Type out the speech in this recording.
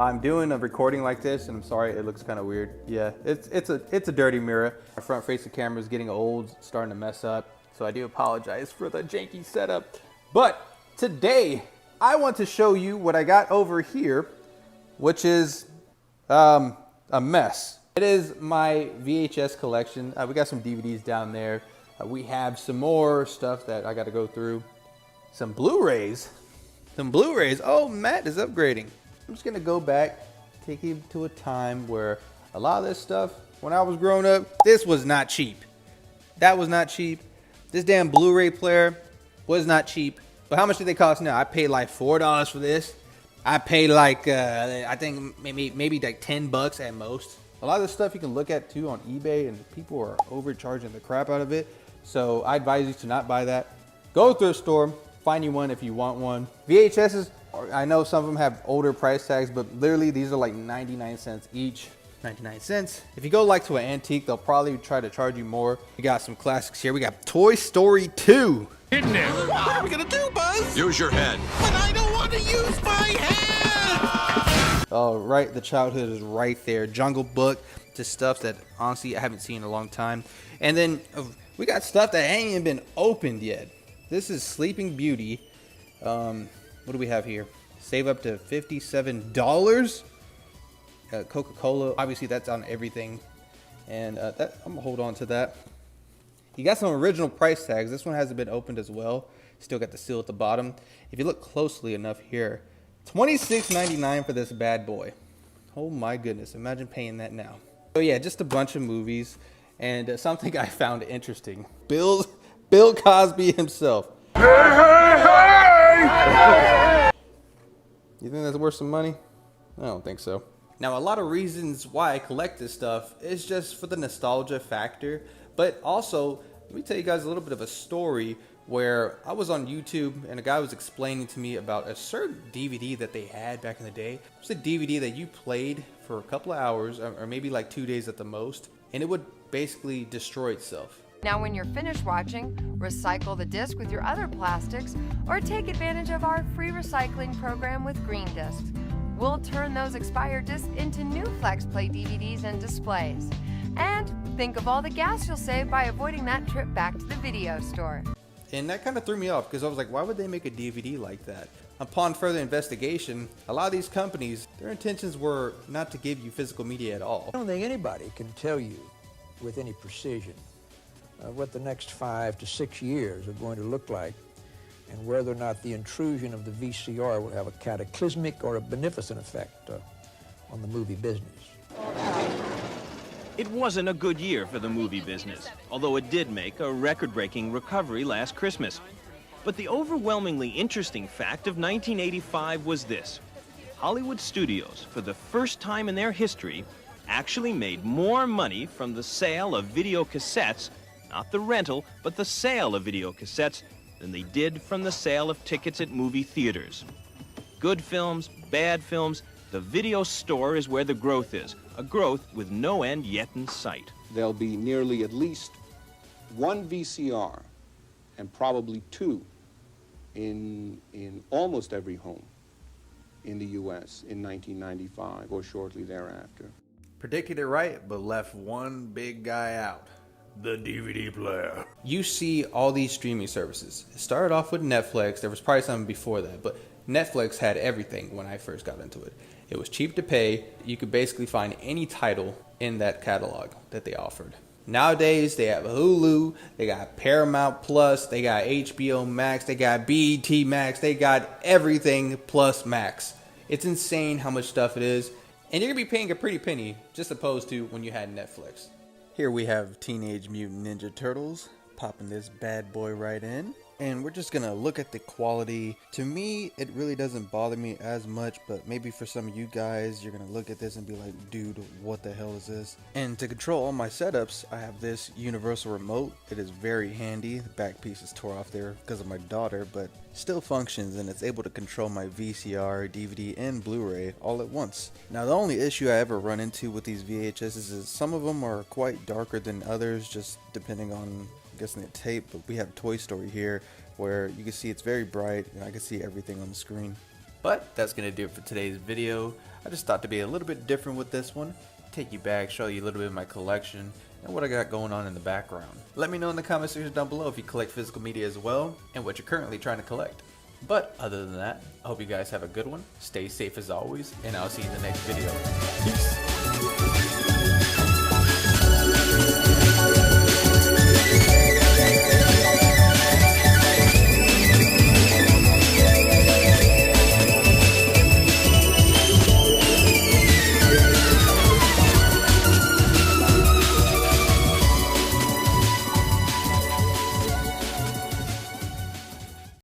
I'm doing a recording like this, and I'm sorry it looks kind of weird. Yeah, it's a dirty mirror. My front facing camera is getting old, starting to mess up. So I do apologize for the janky setup. But today I want to show you what I got over here, which is a mess. It is my VHS collection. We got some DVDs down there. We have some more stuff that I got to go through. Some Blu-rays. Oh, Matt is upgrading. I'm just gonna go back, take you to a time where a lot of this stuff, when I was growing up, this was not cheap. That was not cheap. This damn Blu-ray player was not cheap. But how much do they cost now? I paid like $4 for this. I paid like, I think maybe like 10 bucks at most. A lot of this stuff you can look at too on eBay, and people are overcharging the crap out of it. So I advise you to not buy that. Go to a store, find you one if you want one. VHSs, I know some of them have older price tags, but literally these are like 99 cents each. 99 cents. If you go like to an antique, they'll probably try to charge you more. We got some classics here. We got Toy Story 2. Hidden there. What are we gonna do, Buzz? Use your head. But I don't want to use my head! Oh, right, the childhood is right there. Jungle Book, just stuff that honestly I haven't seen in a long time. And then we got stuff that ain't even been opened yet. This is Sleeping Beauty. What do we have here? Save up to $57. Coca-Cola, obviously that's on everything. And I'm gonna hold on to that. You got some original price tags. This one hasn't been opened as well. Still got the seal at the bottom. If you look closely enough here, $26.99 for this bad boy. Oh my goodness, imagine paying that now. So yeah, just a bunch of movies. And something I found interesting. Bill Cosby himself. Hey, hey, hey! You think that's worth some money? I don't think so. Now, a lot of reasons why I collect this stuff is just for the nostalgia factor, but also, let me tell you guys a little bit of a story where I was on YouTube and a guy was explaining to me about a certain DVD that they had back in the day. It was a DVD that you played for a couple of hours, or maybe like 2 days at the most, and it would basically destroy itself. Now when you're finished watching, recycle the disc with your other plastics or take advantage of our free recycling program with Green Discs. We'll turn those expired discs into new FlexPlay DVDs and displays. And think of all the gas you'll save by avoiding that trip back to the video store. And that kind of threw me off because I was like, why would they make a DVD like that? Upon further investigation, a lot of these companies, their intentions were not to give you physical media at all. I don't think anybody can tell you with any precision what the next 5 to 6 years are going to look like, and whether or not the intrusion of the VCR will have a cataclysmic or a beneficent effect on the movie business. It wasn't a good year for the movie business, although it did make a record-breaking recovery last Christmas. But the overwhelmingly interesting fact of 1985 was this: Hollywood studios, for the first time in their history, actually made more money from the sale of video cassettes, not the rental, but the sale of video cassettes, than they did from the sale of tickets at movie theaters. Good films, bad films, the video store is where the growth is, a growth with no end yet in sight. There'll be nearly at least one VCR and probably two in almost every home in the U.S. in 1995 or shortly thereafter. Predicted it right, but left one big guy out. The DVD player. You see all these streaming services. It started off with Netflix. There was probably something before that, but Netflix had everything when I first got into it. It was cheap to pay. You could basically find any title in that catalog that they offered. Nowadays, they have Hulu, they got Paramount Plus, they got HBO Max, they got BET Max, they got everything plus Max. It's insane how much stuff it is. And you're going to be paying a pretty penny, just opposed to when you had Netflix. Here we have Teenage Mutant Ninja Turtles, popping this bad boy right in. And we're just gonna look at the quality. To me, it really doesn't bother me as much, but maybe for some of you guys, you're gonna look at this and be like, dude, what the hell is this? And to control all my setups, I have this universal remote. It is very handy. The back piece is tore off there because of my daughter, but still functions, and it's able to control my VCR, DVD, and Blu-ray all at once. Now, the only issue I ever run into with these VHSs is some of them are quite darker than others, just depending on guessing the tape. But we have Toy Story here where you can see it's very bright and I can see everything on the screen. But that's going to do it for today's video. I just thought to be a little bit different with this one. Take you back, show you a little bit of my collection and what I got going on in the background. Let me know in the comment section down below if you collect physical media as well and what you're currently trying to collect. But other than that, I hope you guys have a good one. Stay safe as always, and I'll see you in the next video. Peace.